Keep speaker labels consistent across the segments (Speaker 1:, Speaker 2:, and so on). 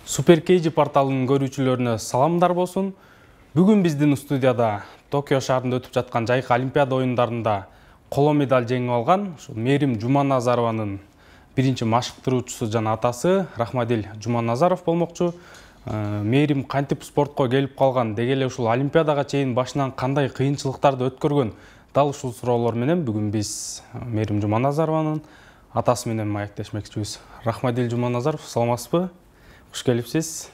Speaker 1: Super Cage порталынын көрүүчүлөрүнө саламдар болсун. Бүгүн биздин студияда Токио шаарында өтүп жаткан жайкы Олимпиада оюндарында коло медаль жеңип алган Мээрим Жуманазарованын биринчи машыктыруучусу жана атасы Рахмадил Жуманазаров болмокчу. Мээрим кантип спортко келип калган, деги эле ушул Олимпиадага чейин башынан кандай кыйынчылыктарды өткөргөн, дал ушул суроолор менен бүгүн биз Мээрим Жуманазарованын атасы менен маектешмекчибиз. Рахмадил Жуманазаров, саламатсызбы? Хуш келипсиз.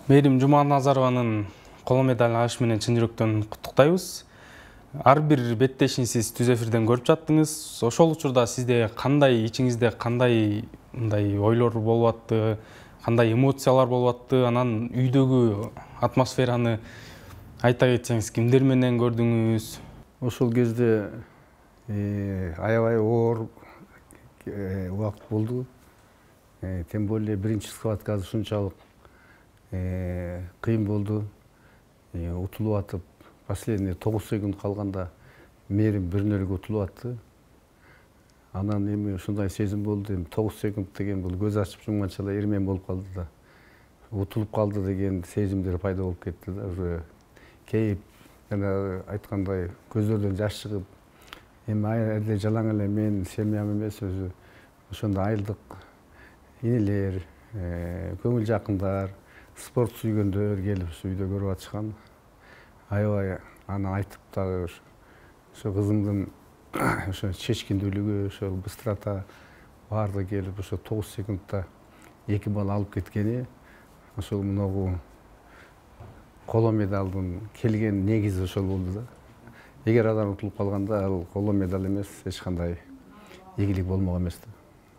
Speaker 1: Мээрим Жуманазарованын коло медаль алышы менен чын жүрөктөн куттуктайбыз. Ар бир беттешин сиз түз эфирден көрүп жаттыңыз. Ошол учурда сизде кандай, ичиңизде кандай мындай ойлор болуп атты, кандай эмоциялар болуп атты, анан үйдөгү атмосфераны айта кетсеңиз, кимдер менен көрдүңүз?
Speaker 2: Ошол кезде аябай оор убакыт болду. Тем более биринчи схваткасы ушунчалык кыйын болду. Утулуп атып, последний 9 секунд калганда Мээрим 1-0 утулуп атты. Анан эми ушундай сезим болду. 9 секунд деген бул көз ачып жумганча эле ирмен болуп калды да. Утулуп калды деген сезимдер пайда болуп кетти да. Уже кейип жана айткандай көздөрдөн жаш чыгып, эми эле жалаң эле мен семьям эмес, өзү ошондо айылдык инелер, көңүл жакындар, спорт сүйгөндөр келип үйдө көрүп атышкан. Аябай аны айтып дагы ошо кызымдын ошо чечкиндүүлүгү, ошол быстрота баардыгы келип ошо 9 секундта 2 балл алып кеткени, ошол мынагу коло медалдын келген негизи ошол болду да. Эгер адам утулуп калганда, ал коло медаль эмес, эч кандай ийгилик болмок эмес да.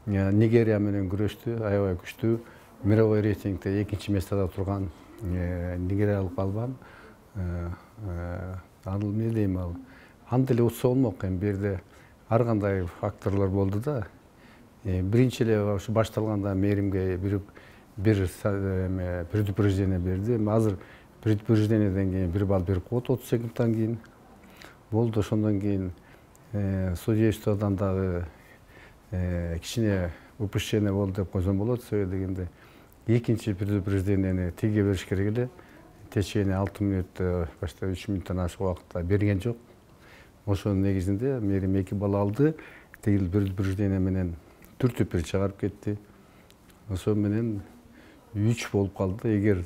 Speaker 2: Нигерия менен күрөштү, аябай күчтүү. Мировой рейтингде 2-местада турган нигериялык балбан. Ал эмне дейм, ал анда эле утса болмок. Эми бу жерде ар кандай факторлор болду да. Биринчи эле ушу башталганда Мээримге бир предупреждение берди. Азыр предупреждениеден кийин 1 балл берип коет 30 секундтан кийин. Болду, ошондон кийин судействодон дагы кичине упущение болду деп койсом болот. Себеби дегенде экинчи предупреждениени тиге бериш керек эле. В течение 6 мүнөттө, башта 3 мүнөттөн ашык убакытта берген жок. Ошонун негизинде Мээрим 2 балл алды. Тигил предупреждение менен түртүп чыгарып кетти. Ошол менен 3 болуп калды. Эгер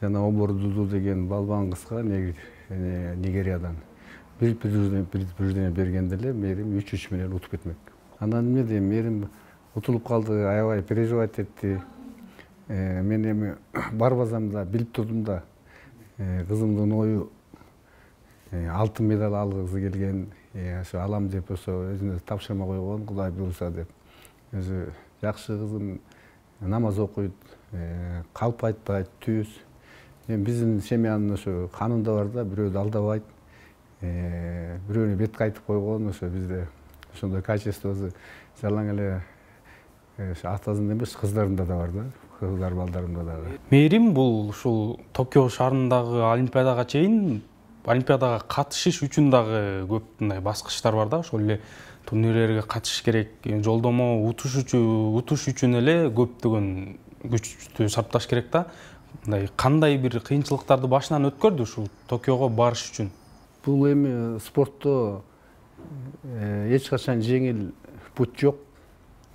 Speaker 2: жана Обор Дуду деген балбан кызга Нигериядан бир предупреждение бергенде эле Мээрим 3-3 менен утуп кетмек. Анан эмне дейм, Мээрим утулуп калды, аябай переживать этти. Мен эми барбасам да билип турдум да, кызымдын ою алтын медаль алгысы келген, ошо алам деп ошо өзүнө тапшырма койгон, Кудай буйруса деп. Өзү жакшы кызым, намаз окуйт, калп айтпайт, түз. Эми биздин семьянын ошо канында бар да, бирөөдү алдабайт, бирөөнү бет кайтып койгон, ошо бизде ошондой качествосу жалаң эле атасында эмес, кыздарында да бар да, кыздар балдарында дагы.
Speaker 1: Мээрим бул ушул Токио шаарындагы Олимпиадага чейин Олимпиадага катышыш үчүн дагы көп мындай баскычтар бар да, ошол эле турнирлерге катышыш керек, жолдомо утуш үчүн эле көптөгөн күчтү сарпташ керек да. Мындай кандай бир кыйынчылыктарды башынан өткөрдү ушул Токиого барыш үчүн?
Speaker 2: Бул эми спортто эч качан жеңил путь жок.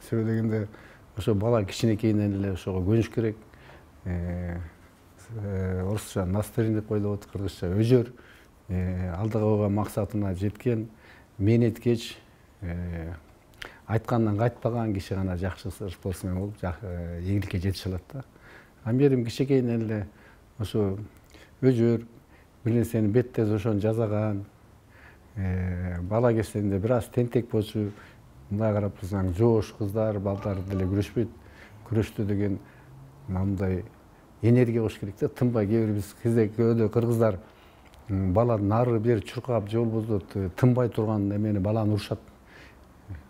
Speaker 2: Себеби дегенде ошо бала кичинекейинен эле ошого көнүш керек. Орусча настырин деп коюлат, кыргызча өжөр. Алдыга койгон максатына жеткен, мээнеткеч, айткандан кайтпаган киши гана жакшы спортсмен болуп, ийгиликке жетише алат да. Мээрим кичинекейинен эле ошо өжөр, бир нерсени беттеп ошону жасаган. Бала кезинде бир аз тентек болчу. Мындай карап турсаң, жоош кыздар, балдар деле күрөшпөйт. Күрөштө деген мындай энергия болуш керек да, тынбай. Кээ бир биз кыздар, кыргыздар баланы нары бери чуркап же болбосо тынбай турган эмени баланы урушат.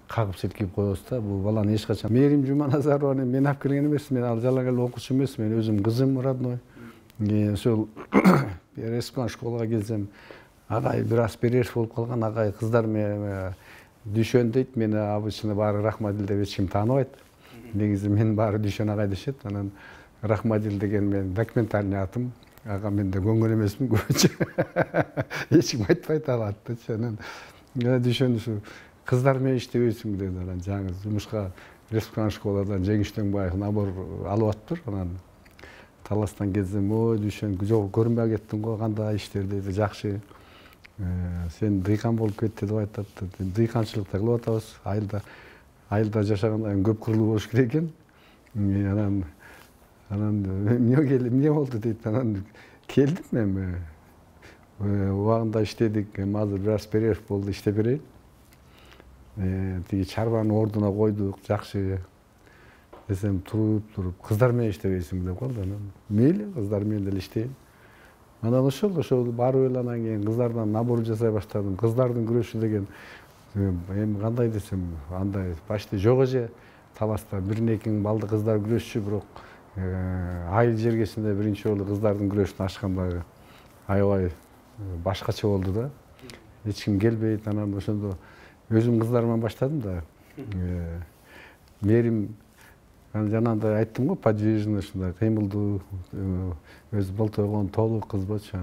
Speaker 2: Кагып силкип коебуз да. Бул баланы эч качан. Мээрим Жуманазарованы мен алып келген эмес, мен ал жалаң эле окуучу эмес, мен өзүм кызым родной. Ошол республикалык школага келсем, агай бир аз перерыв болуп калган, агай кыздар менен Düşön дейт, мени обычно баары Рахмадил деп эч ким тааныбайт. Негизи мен баары Düşön агай дешет. Анан Рахмадил деген мен документальный атым. Ага менде көңгөн эмесмин көбүнчө. Эч ким айтпайт ал атты. Анан düşün şu kızlar mı iştebeysin dedi lan жаңы жумушка республикалык школадан жеңиштен бай набор алып атыптыр. Анан таластан кездем ой düşün жок көрүнбөй кеттиң го кандай иштер деди жакшы. Сен дыйкан болуп кетти деп айтат. Дыйканчылыкта кылып атабыз. Айылда жашагандан көп кырлуу болуш керек экен. Анан эмне болду дейт. Анан келдим мен. Убагында иштедик. Азыр бир аз перерыв болду, иштеп берейин. Тиги чарбанын ордуна койдук, жакшы. Десем туруп, кыздар менен иштебейсиң деп калды. Анан мейли, кыздар менен деле иштейм. Анан ошол барып эле анан кийин кыздардан набор жасай баштадым. Кыздардын күрөшү деген эми кандай десем, андай почти жок эже. Таласта 1-2 миң балды кыздар күрөшчү, бирок айыл жергесинде биринчи жолу кыздардын күрөшүн ачкандагы аябай башкача болду да. Эч ким келбейт. Анан ошондо өзүм кыздар менен баштадым да. Мээрим жанагындай айттым го, подвижный ушундай кыймылдуу, өзү болтойгон толук кыз болчу.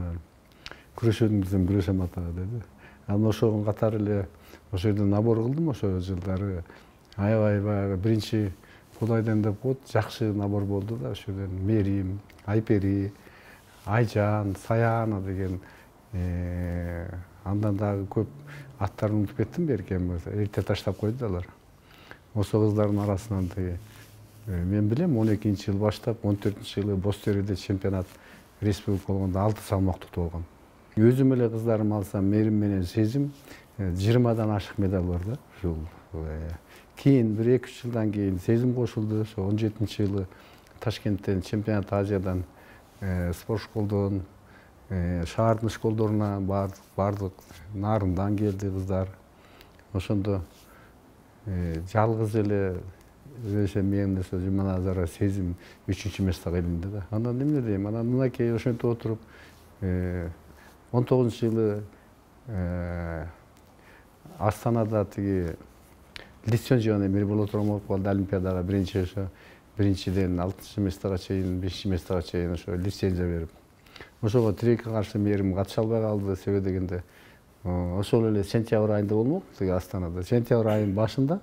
Speaker 2: Күрөшөдүм десем күрөшөм ата деди. Анан ошого катары эле ошол жерде набор кылдым ошол жылдары. Аябай баягы биринчи Кудайдан деп коет, жакшы набор болду да. Ошол жерден Мерим, Айпери, Айжан, Саяна деген андан дагы көп аттарын унутуп кеттим беркем. Эрте таштап койду алар. Ошол кыздардын арасынан мен билем 12-жыл баштап 14-жылы Бостериде чемпионат республика болгондо 6 салмактыкта болгон. Өзүм эле кыздарым алсам, Мерим менен Сезим 20дан ашык медаль бар да. Ушул кийин 1-2 жылдан кийин Сезим кошулду. Ошо 17-жылы Ташкенттен чемпионат Азиядан спорт школдон шаардын школдоруна бардык. Нарындан келди кыздар. Ошондо жалгыз эле мен Жуманазара Сезим 3-чү местага илинди да. Анан эмне дейм? Анан мынакей ошентип отуруп 19-жылы Астанада тиги лицензияны эмир боло турган болуп Олимпиадага биринчиден 6-чы местага чейин, 5-чи местага чейин ошо лицензия берип. Ошого тирекке каршы Мерим катыша албай калды. Себеби дегенде ошол эле сентябрь айында болмок тиги Астанада. Сентябрь айынын башында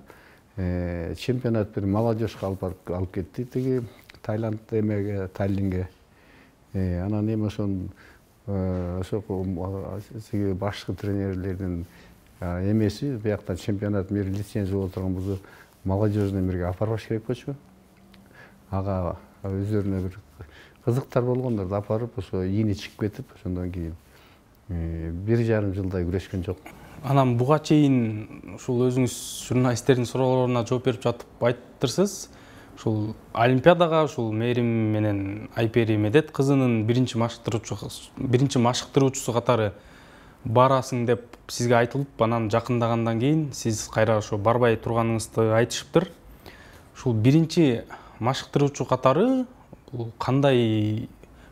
Speaker 2: чемпионат бир молодежька алып кетти тиги Таиланд эмеге, Таллинге. Анан эми ошо башкы тренерлердин эмеси бияктан чемпионат мир лицензия боло турган болсо молодежный мирге алып барбаш керек болчу. Ага өздөрүнө бир кызыктар болгондор да апарып ошо ийини чыгып кетип, ошондон кийин 1,5 жылдай күрөшкөн жок.
Speaker 1: Анан буга чейин ушул өзүңүз журналисттердин суроолоруна жооп берип жатып айттырсыз. Ушул Олимпиадага ушул Мерим менен Айпери Медет кызынын биринчи машыктыруучусу катары барасың деп сизге айтылып, анан жакындагандан кийин сиз кайра ошо барбай турганыңызды айтышыптыр. Ушул биринчи машыктыруучу катары кандай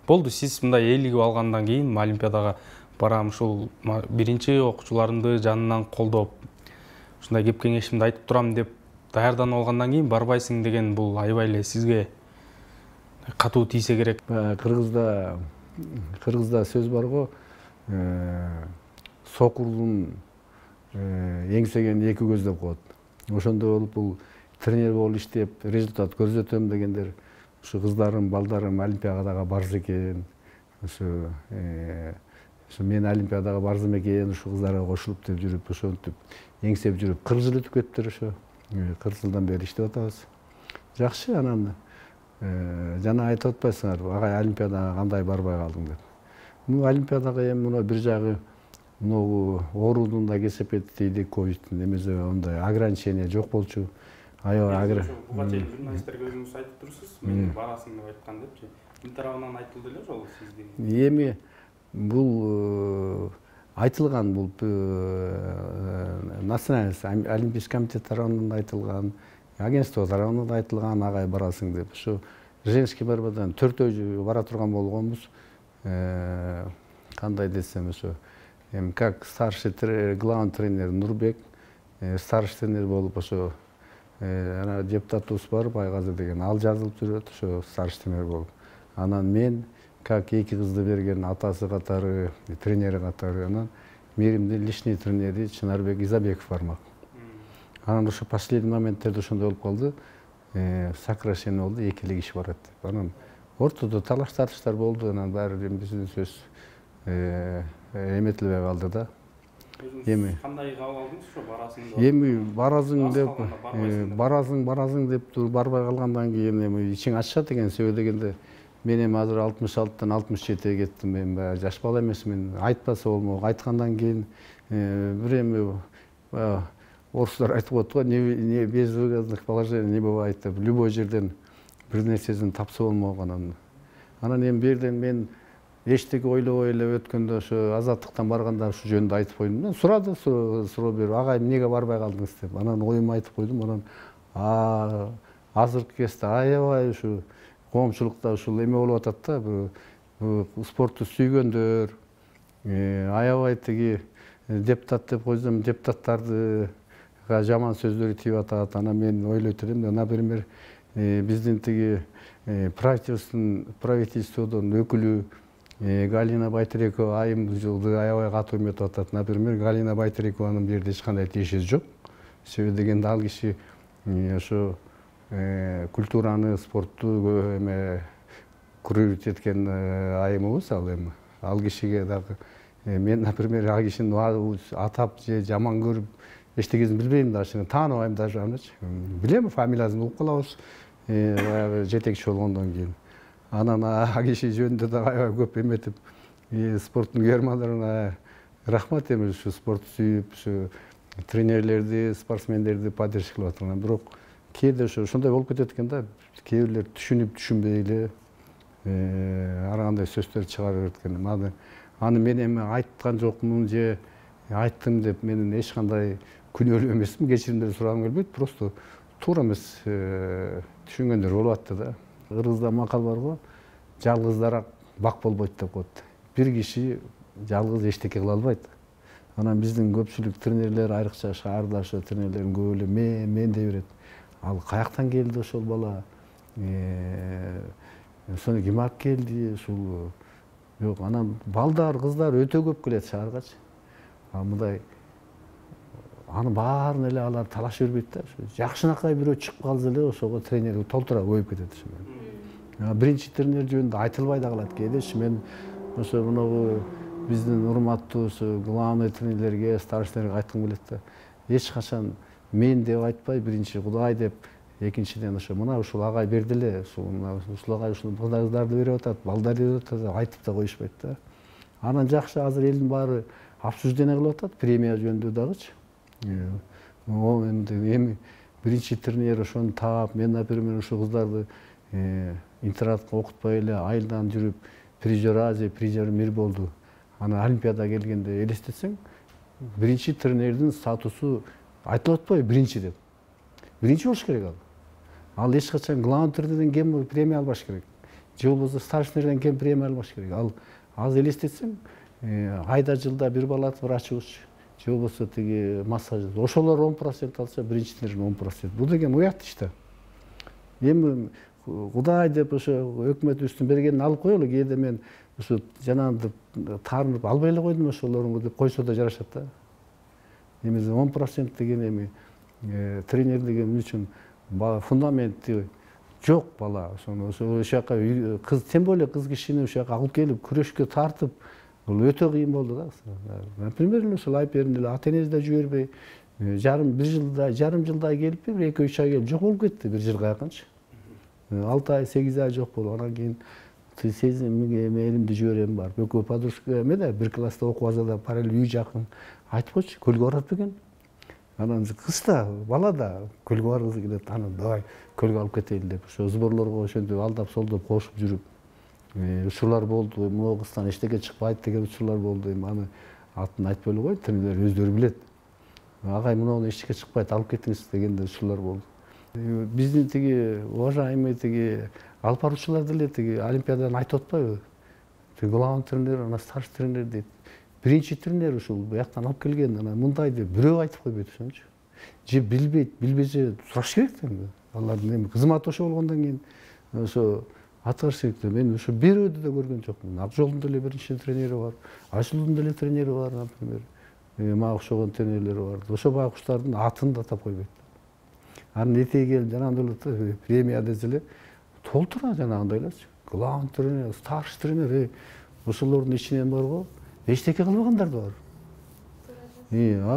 Speaker 1: болду? Сиз мындай ээлигип алгандан кийин Олимпиадага барам, ушул биринчи окуучуларымды жанынан колдоп, ушундай кеп кеңешимди айтып турам деп даярданып алгандан кийин барбайсың деген бул аябай эле сизге катуу тийсе керек.
Speaker 2: Кыргызда сөз бар го, сокурдун эңсеген эки көз деп коет. Ошондой болуп бул тренер болуп иштеп, результат көрсөтөм дегендер ушу кыздарым, балдарым Олимпиадага барса экен. Ошо мен Олимпиадага барсам экен, ушу кыздарга кошулуп деп жүрүп, ошентип эңсеп жүрүп 40 жыл өтүп кетиптир ошо. 40 жылдан бери иштеп атабыз. Жакшы, анан жана айтып атпайсыңар, агай Олимпиадага кандай барбай калдың деп. Олимпиадага эми мына бир жагы оорудун да кесепети ковидтин эмесе ондай ограничение жок болчу.
Speaker 1: Буга чейин журналисттерге өзүңүз айтып турсуз, мен барасың деп айткан депчи. Бул тарабынан айтылды эле жолу сиздин.
Speaker 2: Эми бул айтылган, бул Национальный олимпийский комитет тарабынан айтылган, агентство тарабынан айтылган, агай барасың деп. Ушу женский борьбадан 4 бара турган болгонбуз. Кандай десем, ошо эми как старший главный тренер Нурбек, старший тренер болуп ошо ана депутатыбыз бар Байгазы деген, ал жазылып жүрөт, ошо старший тренер болуп. Анан мен как эки кызды берген атасы катары, тренери катары, анан Мээримдин личный тренери Чынарбек Изабеков бармак. Анан ошо последний моменттерде ошондой болуп калды. Сокращение болду, экилик иш барат деп. Анан ортодо талаш тартыштар болду, анан баары биздин сөз эметилбей калды да.
Speaker 1: Эми кандай кабыл алдыңыз ошо барасың деп?
Speaker 2: Эми барасың деп туруп барбай калгандан кийин эми ичиң ачышат экен. Себеби дегенде мен эми азыр 66-тан 67-ге кеттим. Мен баягы жаш бала эмесмин. Айтпаса болмок. Айткандан кийин бир эми орустар айтып коет го, не безвыгодных положений не бывает деп. Любой жерден бир нерсесин тапса болмок. Анан эми бирден мен эчтеке ойлобой эле өткөндө ошо азаттыктан барганда ушу жөнүндө айтып койдум да. Сурады, суроо берип, агай эмнеге барбай калдыңыз деп. Анан оюмду айтып койдум. Анан азыркы кезде аябай ушу коомчулукта ушул эме болуп атат да, бул спортту сүйгөндөр, аябай тиги депутат деп койсом, депутаттарды жаман сөздөр тийип атат. Анан мен ойлойт элем, например, биздин тиги правительстводон өкүлү Галина Байтерекова айым жылды аябай катуу эметип атат. Например, Галина Байтерекованын бул жерде эч кандай тиешеси жок. Себеби дегенде ал киши ошо культураны, спортту эме курировать эткен айымыбыз ал эми. Ал кишиге дагы мен, например, ал кишини атап же жаман көрүп эчтекесин билбейм да, ошону тааныбайм даже анычы. Билем, фамилиясын угуп калабыз. Баягы жетекчи болгондон кийин. Анан ал киши жөнүндө да аябай көп эметип, спорттун каармандарына рахмат эми ушу спортты сүйүп, ушу тренерлерди, спортсмендерди поддержкалап атат. Бирок кээде ошондой болуп кетет экен да, кээ бирлер түшүнүп түшүнбөй эле ар кандай сөздөр чыгарып берет экен. Аны мен эми айткан жокмун же айттым деп менин эч кандай күнөөлүү эмесмин, кечиримдерди сурагым келбейт, просто туура эмес түшүнгөндөр болуп атты да. Кыргызда макал бар го, жалгыздарак бак болбойт деп коет. Бир киши жалгыз эчтеке кыла албайт. Анан биздин көпчүлүк тренерлер, айрыкча шаарда ошо тренерлердин көбү эле мен дей берет. Ал каяктан келди ошол бала? Ошону ким алып келди? Ушул жок, анан балдар, кыздар өтө көп келет шааргачы. Мындай анын баарын эле алар талашып бербейт да. Жакшынакай бирөө чыгып калса эле ошого тренер толтура коюп кетет. Биринчи тренер жөнүндө айтылбай да калат кээдечи. Мен ошо мунагу биздин урматтуу ошо главный тренерлерге, старшинерге айткым келет да. Эч качан мен деп айтпай, биринчи Кудай деп, экинчиден ошо мына ушул агай берди эле, ушул агай ушул кыздарды берип атат, балдарды берип атат, айтып да коюшпайт да. Анан жакшы азыр элдин баары обсуждение кылып атат, премия жөнүндө дагычы. Эми биринчи тренер ошону таап, мен, например, ушул кыздарды интернатка окутпай эле айылдан жүрүп, призер Азия, призер мир болду. Ана Олимпиадага келгенде элестетсең, биринчи тренердин статусу айтылып атпайбы биринчи деп. Биринчи болуш керек ал. Ал эч качан главный тренерден кем премия албаш керек. Же болбосо старшинерден кем премия албаш керек. Ал азыр элестетсең, айда жылда бир бала врачыбыз, же болбосо тиги массаж. Ошолор 10% алса, биринчи тренерден 10%. Бул деген уят иш да. Эми Кудай деп ошо өкмөтүбүздүн бергенин алып коелу. Кээде мен ошо жанагынтип таарынып албай эле койдум ошолорун деп койсо да жарашат да. Эми 10% деген эми тренер деген үчүн фундаменти жок бала. Ошо жака кыз, тем более кыз кишини ошо жака алып келип күрөшкө тартып, бул өтө кыйын болду да. Например, ошол Айпердин эле ата энеси да жибербей, жарым жылдай келип, 2-3 ай келип жок болуп кетти, бир жылга жакынчы. 6 ай, 8 ай жок болду. Анан кийин элимди жиберем бар. Экөө подружка эмеде, бир класста окуп алса да, параллель үй жакын. Айтып койчу, көлгө барат бекен. Анан кыз да, бала да көлгө баргысы келет. Анан давай көлгө алып кетели деп, ошо сборлорго ошентип алдап солдоп кошуп жүрүп, учурлар болду. Могу кыздан эчтеке чыкпайт деген учурлар болду. Эми аны атын айтпай эле коеюн, тренерлер өздөрү билет. Агай муну эчтеке чыкпайт, алып кетиңиз дегенде учурлар болду. Биздин тиги уважаемый тиги алып баруучулар деле тиги Олимпиададан айтып атпайбы? Тиги главный тренер, ана старший тренер дейт. Биринчи тренер ушул бияктан алып келген, ана мындай деп бирөө айтып койбойт ошончу. Же билбейт, билбесе сураш керек да. Алардын эми кызматы ошо болгондон кийин ошо Аткарчылыкта мен ошо бирөөдү да көргөн жокмун. Акжолдун деле биринчи тренери бар, Айсулдун деле тренери бар, например. Мага окшогон тренерлери бар. Ошо байкуштардын атын да атап койбойт. Анын этеги келип жанагындай эле премия десе эле толтура жанагындайларчы. Главный тренер, старший тренер, ошолордун ичинен барбы, эчтеке кылбагандар да бар.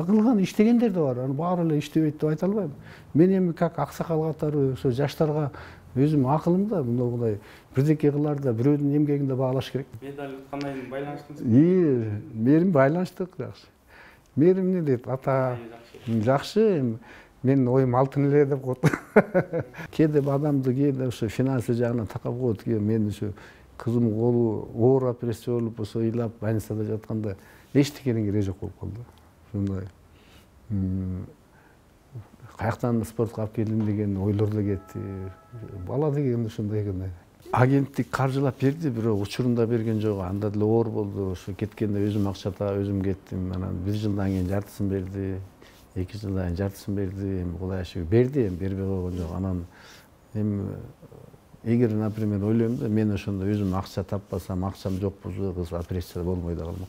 Speaker 2: Кылган иштегендер да бар. Аны баары эле иштебейт деп айта албайм. Мен эми как аксакал катары ошо жаштарга өзүм акылымда мындай бирдеке кыларда бирөөдүн эмгегин да баалаш керек.
Speaker 1: Медаль кандай байланыштыңыз?
Speaker 2: Мээрим байланыштык жакшы. Мээрим эмне дейт? Ата жакшы. Мен оюм алтын эле деп коет. Кээде адамды кээде ошо финансы жагынан такап коет. Мен ошо кызым колу оор операция болуп ошо ыйлап больницада жатканда эчтекенин кереги жок болуп калды. Ушундай каяктан спортко алып келдим деген ойлор да кетти. Бала деген ушундай экен. Агенттик каржылап берди, бирок учурунда берген жок. Анда деле оор болду. Ошо кеткенде өзүм акчата өзүм кеттим. Анан 1 жылдан кийин жартысын берди. 2 жылдан кийин жартысын берди. Кудай шүгүр берди, бербей койгон жок. Анан эми эгер, например, ойлойм да, мен ошондо өзүм акча таппасам, акчам жок болсо, кыз операция болмой да калмак.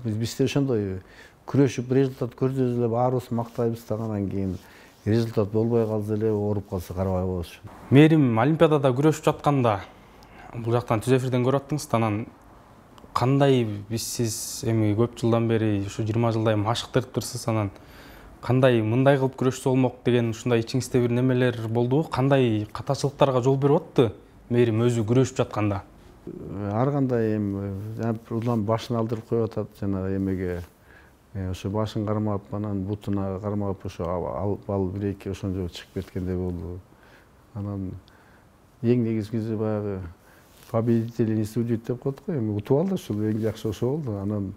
Speaker 2: Бизде ошондой күрөшүп результат көрсөтөбүз эле, баарыбыз мактайбыз да, анан кийин результат болбой калса эле, ооруп калса карабай коебуз.
Speaker 1: Мээрим Олимпиадада күрөшүп жатканда бул жактан түз эфирден көрүп аттыңыз. Анан кандай сиз эми көп жылдан бери ушу 20 жылдай машыктырып турсуз, анан кандай мындай кылып күрөшсө болмок деген ушундай ичиңизде бир немелер болдубу? Кандай катачылыктарга жол берип атты Мээрим өзү күрөшүп жатканда?
Speaker 2: Ар кандай эми улам башын алдырып коюп атат жана эмеге ошо башын кармап, анан бутуна кармап ошо ал бир-эки ошончо чыгып кеткендей болду. Анан эң негизгиси баягы победитель не судит деп коет го, эми утуп алды, ушул эң жакшы ошо болду. Анан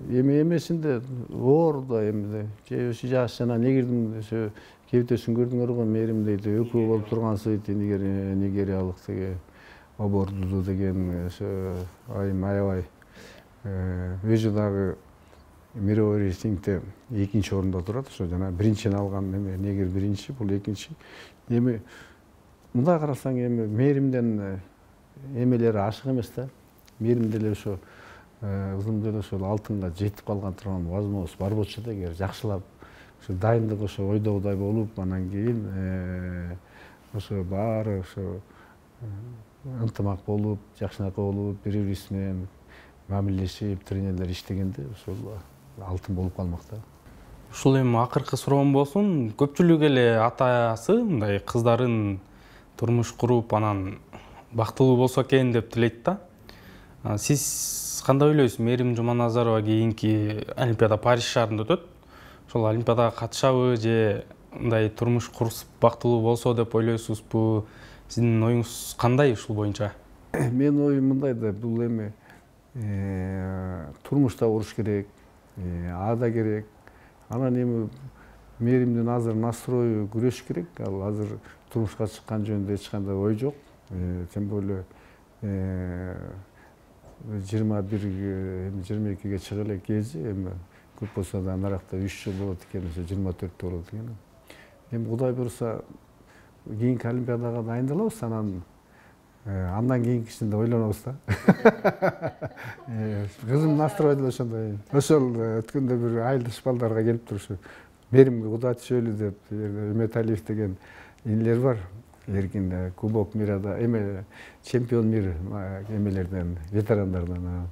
Speaker 2: эми эмесинде оор да эми жаш жана негирдин ошо кебитесин көрдүңөр го, Мээрим дейт, өкү болуп тургансый нигериялык теге обордуду деген ошо аябай өзү дагы мировой рейтингде 2-нчи орунда турат. Ошо жана биринчини алган эме негир биринчи, бул экинчи. Эми мындай карасаң, эми Мээримден эмелери ашык эмес да. Мээрим деле ошо кызым деле ошол алтынга жетип калган турган возможность бар болчу да, эгер жакшылап ошо дайындык ошо ойдогудай болуп, анан кийин ошо баары ошо ынтымак болуп, жакшынакай болуп, бири-бирибиз менен мамилелешип, тренерлер иштегенде ошол алтын болуп калмак да.
Speaker 1: Ушул эми акыркы суроом болсун. Көпчүлүк эле атасы мындай кыздарын турмуш куруп, анан бактылуу болсо экен деп тилейт да. Сиз кандай ойлойсуз? Мээрим Жуманазарова кийинки Олимпиада Париж шаарында өтөт. Ошол Олимпиадага катышабы же мындай турмуш курсуп бактылуу болсо деп ойлойсузбу? Сиздин оюңуз кандай ушул боюнча?
Speaker 2: Менин оюм мындай да, бул эми турмушта уруш керек, ада керек. Анан эми Мээримдин азыр настрою күрөш керек. Ал азыр турмушка чыккан жөнүндө эч кандай ой жок. Тем более 21-22 чыга элек кези, эми көп болсо да наракта 3 жыл болот экен, 24 болот экен. Эми Кудай буюрса кийинки Олимпиадага дайындалабыз, андан кийинкисинде ойлонобуз да. Кызым настрой деле ошондой. Ошол өткөндө бир айылдыш балдарга келип турушу. Мээримге куда түшөлү деп, Үмөталиев деген инилер бар. Эркин Кубок мирада эме чемпион мир эмелерден, ветерандардан.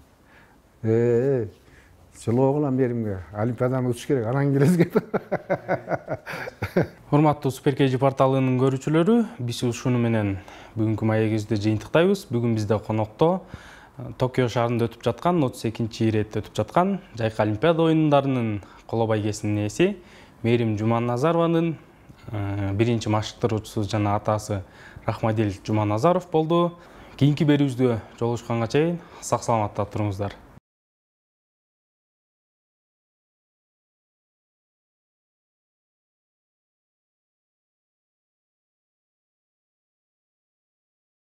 Speaker 2: Жылоогула Мээримге Олимпиаданы утуш керек, анан келесиз.
Speaker 1: Урматтуу Суперкейжи порталынын көрүүчүлөрү, биз ушуну менен бүгүнкү маегибизди жыйынтыктайбыз. Бүгүн бизде конокто Токио шаарында өтүп жаткан 32-нчи иретте өтүп жаткан Жайкы Олимпиада оюндарынын коло байгесинин ээси Мээрим Жуманазарованын биринчи машыктыруучусу жана атасы Рахмадил Жуманазаров болду. Кийинки берүүбүздө жолугушканга чейин сак саламатта туруңуздар.